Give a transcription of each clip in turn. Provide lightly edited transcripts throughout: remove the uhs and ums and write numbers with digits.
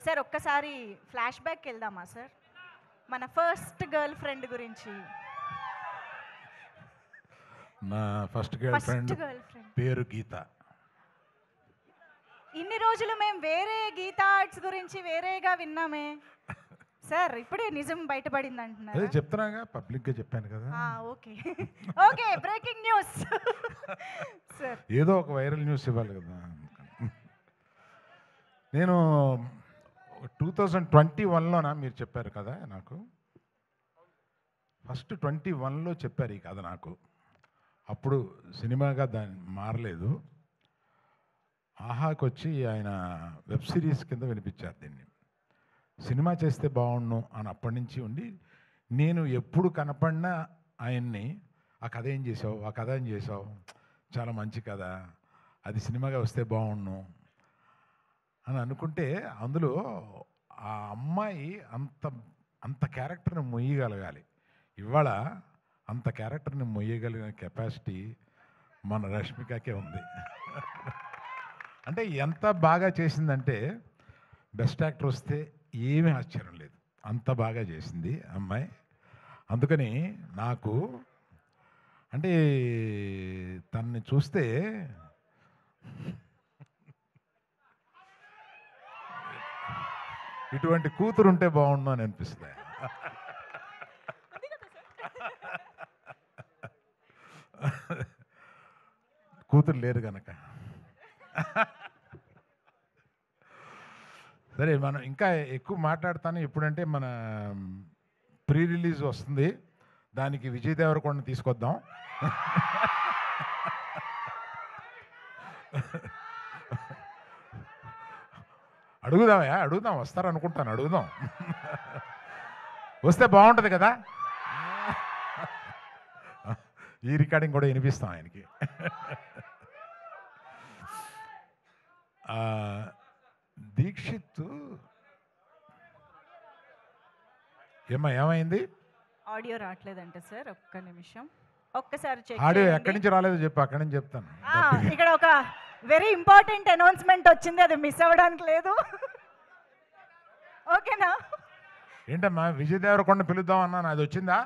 Sir ఒక్కసారి flash back వెళ్దామా sir? మన ఫస్ట్ గర్ల్ ఫ్రెండ్ గురించి. నా ఫస్ట్ గర్ల్ ఫ్రెండ్ పేరు గీత. ఇన్ని రోజులు మేము వేరే గీతా ఆర్ట్స్ గురించి వేరేగా విన్నామే సార్, ఇప్పుడే నిజం బయటపడింది అంటున్నారు. అదే చెప్తున్నాగా, పబ్లిక్గా చెప్పాను కదా. Okay okay, breaking news sir. ఏదో ఒక వైరల్ న్యూస్ ఇవ్వాలి కదా. నేను 2021లోనా మీరు చెప్పారు కదా నాకు, ఫస్ట్ 21లో చెప్పారు ఈ కథ నాకు. అప్పుడు సినిమాగా దాన్ని మారలేదు. ఆహాకి వచ్చి ఆయన వెబ్ సిరీస్ కింద వినిపించారు దీన్ని. సినిమా చేస్తే బాగుండు అని అప్పటి నుంచి ఉండి, నేను ఎప్పుడు కనపడినా ఆయన్ని ఆ కథ ఏం చేసావు, ఆ కథ ఏం చేసావు, చాలా మంచి కథ, అది సినిమాగా వస్తే బాగుండు అని అనుకుంటే, అందులో ఆ అమ్మాయి అంత అంత క్యారెక్టర్ని మొయ్యగలగాలి. ఇవాళ అంత క్యారెక్టర్ని మొయ్యగలిగిన కెపాసిటీ మన రష్మికకే ఉంది. అంటే ఎంత బాగా చేసిందంటే, బెస్ట్ యాక్టర్ వస్తే ఏమీ ఆశ్చర్యం లేదు, అంత బాగా చేసింది అమ్మాయి. అందుకని నాకు అంటే తనని చూస్తే ఇటువంటి కూతురు ఉంటే బాగుండు అని అనిపిస్తుంది. కూతురు లేరు కనుక. సరే, మనం ఇంకా ఎక్కువ మాట్లాడతాను. ఎప్పుడంటే మన ప్రీ రిలీజ్ వస్తుంది, దానికి విజయ్ దేవరకొండ తీసుకొద్దాం. అడుగుదాం, వస్తారు అనుకుంటాను, అడుగుదాం. వస్తే బాగుంటుంది కదా. ఈ రికార్డింగ్ కూడా వినిపిస్తాం ఆయనకి. దీక్షిత్ ఏమైంది? ఆడియో రావట్లేదంటే సార్, ఒక్క నిమిషం, ఒక్కసారి చెక్. ఆడియో ఎక్కడి నుంచి రాలేదో చెప్పు, అక్కడి నుంచి చెప్తాను. ఇక్కడ ఒక వెరీ ఇంపార్టెంట్ అనౌన్స్మెంట్ వచ్చింది, అది మిస్ అవ్వడానికి లేదు. ఓకేనా? ఏంటమ్మా, విజయ్ దేవరకొండ పిలుద్దాం అన్నాను, అది వచ్చిందా?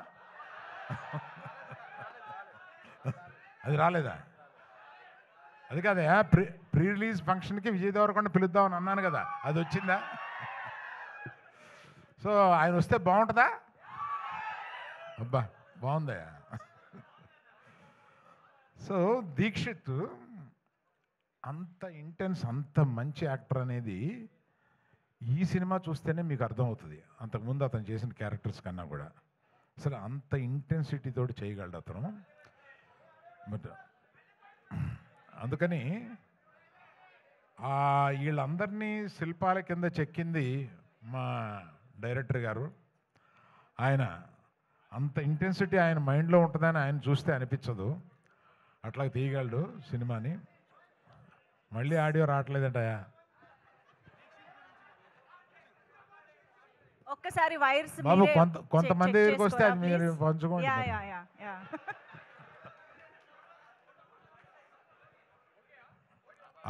అది రాలేదా? అది కాదే, ప్రీ రిలీజ్ ఫంక్షన్కి విజయ్ దేవరకొండ పిలుద్దామని అన్నాను కదా, అది వచ్చిందా? సో ఆయన వస్తే బాగుంటుందా? అబ్బా బాగుందా. సో దీక్షిత్ అంత ఇంటెన్స్, అంత మంచి యాక్టర్ అనేది ఈ సినిమా చూస్తేనే మీకు అర్థమవుతుంది. అంతకుముందు అతను చేసిన క్యారెక్టర్స్ కన్నా కూడా అసలు అంత ఇంటెన్సిటీతో చేయగలడు అతను. బట్ అందుకని వీళ్ళందరినీ శిల్పాల కింద చెక్కింది మా డైరెక్టర్ గారు. ఆయన అంత ఇంటెన్సిటీ ఆయన మైండ్లో ఉంటుందని ఆయన చూస్తే అనిపించదు, అట్లా తీయగలడు సినిమాని. మళ్ళీ ఆడియో రావట్లేదంటయా, ఒక్కసారి వైర్స్ బాబు. కొంతమంది దగ్గరికి వస్తే అది మీరు పంచుకోండి.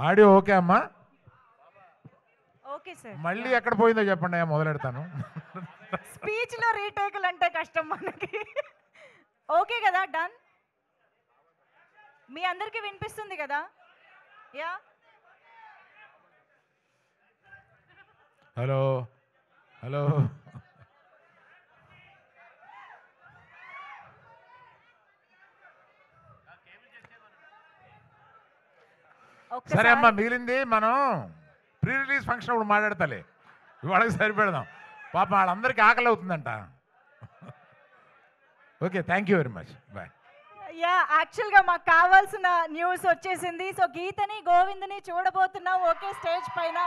ఆడియో ఓకే అమ్మా? Okay sir. మళ్ళీ ఎక్కడ పోయిందో చెప్పండి, మొదలెడతాను. స్పీచ్ లో రీటేకులు అంటే కష్టం మనకి. ఓకే కదా, డన్. మీ అందరికీ వినిపిస్తుంది కదా? Yeah, hello hello. సరే అమ్మా, మిగిలింది మనం ప్రీ రిలీజ్ ఫంక్షన్ ఇప్పుడు మాట్లాడతాలే, ఇవాళకి సరిపెడదాం. పాపం వాళ్ళందరికీ ఆకలి అవుతుందంట. Okay, thank you very much, bye. Ya, యాక్చువల్గా మాకు కావాల్సిన న్యూస్ వచ్చేసింది. సో గీతని గోవిందని చూడబోతున్నాం ఓకే స్టేజ్ పైన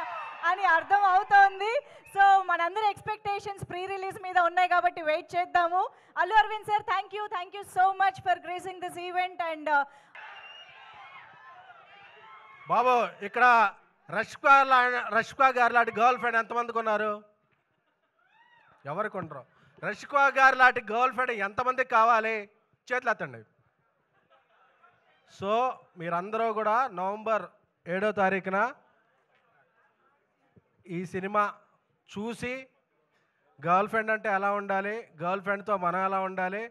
అని అర్థం అవుతోంది. సో మనందరి ఎక్స్పెక్టేషన్స్ ప్రీ రిలీజ్ మీద ఉన్నాయి కాబట్టి వెయిట్ చేద్దాము. Allu Aravind sir, thank you so much for gracing this event. And బాబు, ఇక్కడ రష్కా గారు లాంటి గర్ల్ ఫ్రెండ్ ఎంతమందికి ఉన్నారు? ఎవరికి ఉండరు? రష్కా గారు లాంటి గర్ల్ ఫ్రెండ్ ఎంతమందికి కావాలి? చేతులు ఎత్తండి. సో మీరందరూ కూడా నవంబర్ 7వ తారీఖున ఈ సినిమా చూసి గర్ల్ ఫ్రెండ్ అంటే ఎలా ఉండాలి, గర్ల్ ఫ్రెండ్తో మనం ఎలా ఉండాలి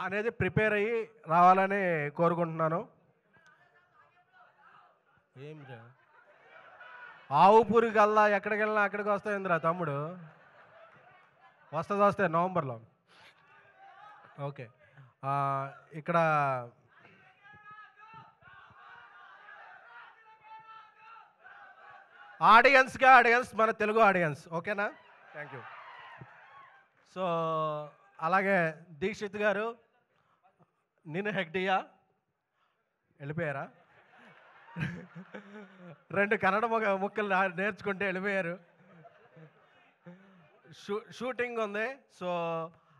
అనేది ప్రిపేర్ అయ్యి రావాలని కోరుకుంటున్నాను. ఏమిరా ఆవు పురుగల్లా ఎక్కడికి వెళ్ళినా అక్కడికి వస్తాయిందిరా తమ్ముడు. వస్తే నవంబర్లో. ఓకే, ఇక్కడ ఆడియన్స్ మన తెలుగు ఆడియన్స్, ఓకేనా? Thank you. సో అలాగే దీక్షిత్ గారు, నేను హెగ్డియా వెళ్ళిపోయారా? 2 కన్నడ ముక్కలు నేర్చుకుంటే వెళ్ళిపోయారు. షూటింగ్ ఉంది. సో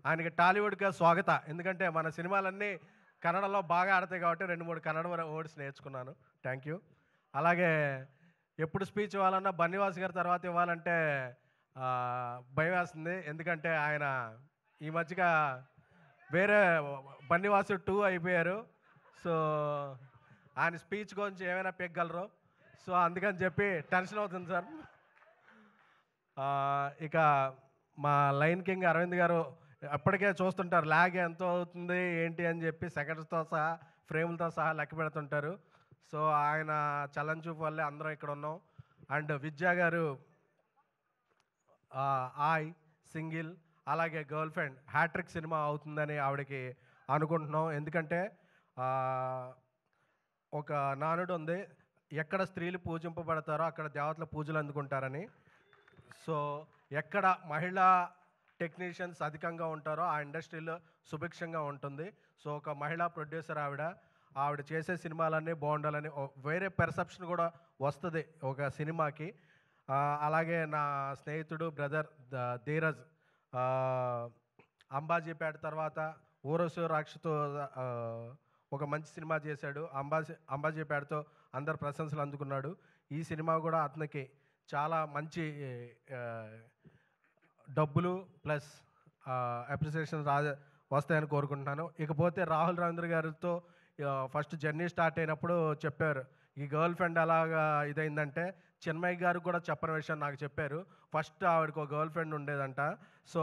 ఆయనకి టాలీవుడ్గా స్వాగత. ఎందుకంటే మన సినిమాలన్నీ కన్నడలో బాగా ఆడతాయి కాబట్టి 2-3 కన్నడ వర్డ్స్ నేర్చుకున్నాను. Thank you. అలాగే ఎప్పుడు స్పీచ్ ఇవ్వాలన్నా బన్నివాస్ గారి తర్వాత ఇవ్వాలంటే భయం వేస్తుంది. ఎందుకంటే ఆయన ఈ మధ్యగా వేరే బన్నివాసు 2 అయిపోయారు. సో ఆయన స్పీచ్ గురించి ఏమైనా పెగ్గలరు. సో అందుకని చెప్పి టెన్షన్ అవుతుంది సార్. ఇక మా లైన్ కింగ్ అరవింద్ గారు అప్పటికే చూస్తుంటారు ల్యాగ్ ఎంత అవుతుంది ఏంటి అని చెప్పి సెకండ్స్తో సహా ఫ్రేములతో సహా లెక్క పెడుతుంటారు. సో ఆయన చలన్ చూపు వల్లే అందరం ఇక్కడ ఉన్నాం. అండ్ విద్యా గారు ఆయ్ సింగిల్, అలాగే గర్ల్ ఫ్రెండ్ హ్యాట్రిక్ సినిమా అవుతుందని ఆవిడకి అనుకుంటున్నాం. ఎందుకంటే ఒక నానుడు ఉంది, ఎక్కడ స్త్రీలు పూజింపబడతారో అక్కడ దేవతల పూజలు అందుకుంటారని. సో ఎక్కడ మహిళా టెక్నీషియన్స్ అధికంగా ఉంటారో ఆ ఇండస్ట్రీలో సుభిక్షంగా ఉంటుంది. సో ఒక మహిళా ప్రొడ్యూసర్ ఆవిడ చేసే సినిమాలన్నీ బాగుండాలని వేరే పెర్సెప్షన్ కూడా వస్తుంది ఒక సినిమాకి. అలాగే నా స్నేహితుడు బ్రదర్ ధీరజ్ అంబాజీపేట తర్వాత ఊరసు రాక్షతో ఒక మంచి సినిమా చేశాడు. అంబాజీపేటతో అందరు ప్రశంసలు అందుకున్నాడు. ఈ సినిమా కూడా అతనికి చాలా మంచి డబ్బులు ప్లస్ అప్రిసియేషన్ వస్తాయని కోరుకుంటున్నాను. ఇకపోతే రాహుల్ రవీంద్ర గారితో ఫస్ట్ జర్నీ స్టార్ట్ అయినప్పుడు చెప్పారు ఈ గర్ల్ ఫ్రెండ్ అలాగా ఇదైందంటే, చిన్మయ్య గారు కూడా చెప్పని విషయం నాకు చెప్పారు. ఫస్ట్ ఆవిడకి ఒక గర్ల్ ఫ్రెండ్ ఉండేదంట. సో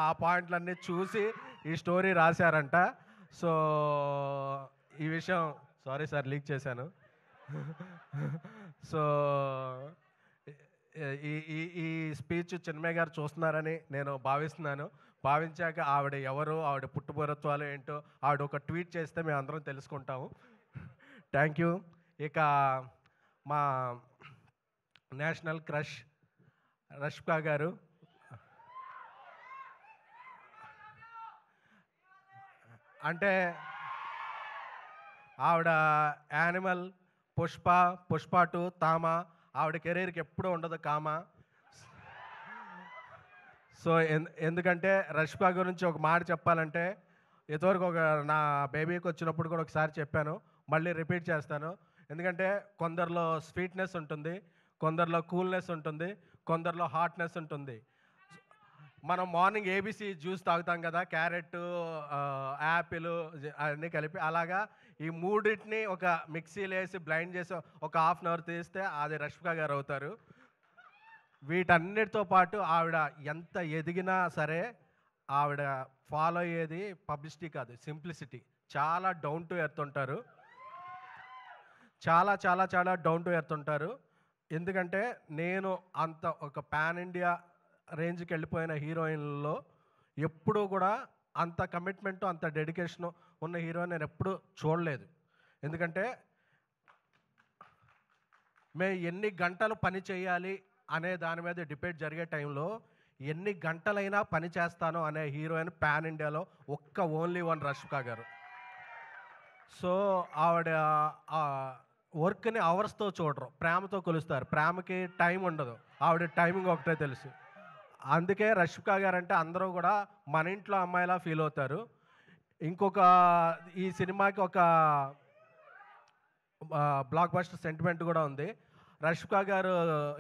ఆ పాయింట్లన్నీ చూసి ఈ స్టోరీ రాశారంట. సో ఈ విషయం సారీ సార్ లీక్ చేశాను. సో ఈ స్పీచ్ చిన్మయ్య గారు చూస్తున్నారని నేను భావిస్తున్నాను. భావించాక ఆవిడ ఎవరు, ఆవిడ పుట్టుపూర్వత్వాలు ఏంటో ఆవిడ ఒక ట్వీట్ చేస్తే మేము అందరం తెలుసుకుంటాము. Thank you. ఇక మా నేషనల్ క్రష్ రష్మిక గారు, అంటే ఆవిడ యానిమల్, పుష్ప 2, తామ, ఆవిడ కెరీర్కి ఎప్పుడూ ఉండదు కామ. సో ఎందుకంటే రష్మిక గురించి ఒక మాట చెప్పాలంటే, ఇదివరకు నా బేబీకి వచ్చినప్పుడు కూడా ఒకసారి చెప్పాను, మళ్ళీ రిపీట్ చేస్తాను. ఎందుకంటే కొందరిలో స్వీట్నెస్ ఉంటుంది, కొందరిలో కూల్నెస్ ఉంటుంది, కొందరిలో హాట్నెస్ ఉంటుంది. మనం మార్నింగ్ ఏబీసీ జ్యూస్ తాగుతాం కదా, క్యారెట్, యాపిల్ అన్నీ కలిపి, అలాగా ఈ మూడింటిని ఒక మిక్సీలో వేసి బ్లైండ్ చేసి ఒక హాఫ్ అన్ అవర్ తీస్తే అది రష్మిక గారు అవుతారు. వీటన్నిటితో పాటు ఆవిడ ఎంత ఎదిగినా సరే ఆవిడ ఫాలో అయ్యేది పబ్లిసిటీ కాదు, సింప్లిసిటీ. చాలా డౌన్ టు ఎర్త్ ఉంటారు, చాలా చాలా చాలా డౌన్ టు ఎర్త్ ఉంటారు. ఎందుకంటే నేను అంత ఒక పాన్ ఇండియా రేంజ్కి వెళ్ళిపోయిన హీరోయిన్లలో ఎప్పుడూ కూడా అంత కమిట్మెంటు అంత డెడికేషను ఉన్న హీరోయిన్ నేను ఎప్పుడూ చూడలేదు. ఎందుకంటే మేము ఎన్ని గంటలు పని చేయాలి అనే దాని మీద డిబేట్ జరిగే టైంలో ఎన్ని గంటలైనా పని చేస్తాను అనే హీరోయిన్ పాన్ ఇండియాలో ఓన్లీ వన్ రష్మిక గారు. సో ఆవిడ వర్క్ని అవర్స్తో చూడరు, ప్రేమతో కొలుస్తారు. ప్రేమకి టైం ఉండదు, ఆవిడ టైమింగ్ ఒకటే తెలుసు. అందుకే రష్మిక గారు అంటే అందరూ కూడా మన ఇంట్లో అమ్మాయిలా ఫీల్ అవుతారు. ఇంకొక ఈ సినిమాకి ఒక బ్లాక్ బస్టర్ సెంటిమెంట్ కూడా ఉంది. రష్మిక గారు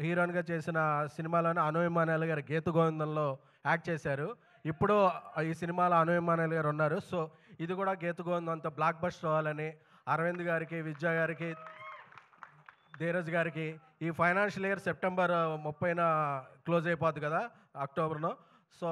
హీరోయిన్గా చేసిన సినిమాలోనే అను ఇమ్మానుయేల్ గారు గీత గోవిందంలో యాక్ట్ చేశారు. ఇప్పుడు ఈ సినిమాలో అను ఇమ్మానుయేల్ గారు ఉన్నారు. సో ఇది కూడా గీత గోవిందం అంత బ్లాక్ బస్టర్ అవ్వాలని అరవింద్ గారికి, విద్యా గారికి, ధీరజ్ గారికి. ఈ ఫైనాన్షియల్ ఇయర్ సెప్టెంబర్ 30న క్లోజ్ అయిపోద్ది కదా, అక్టోబర్లో. సో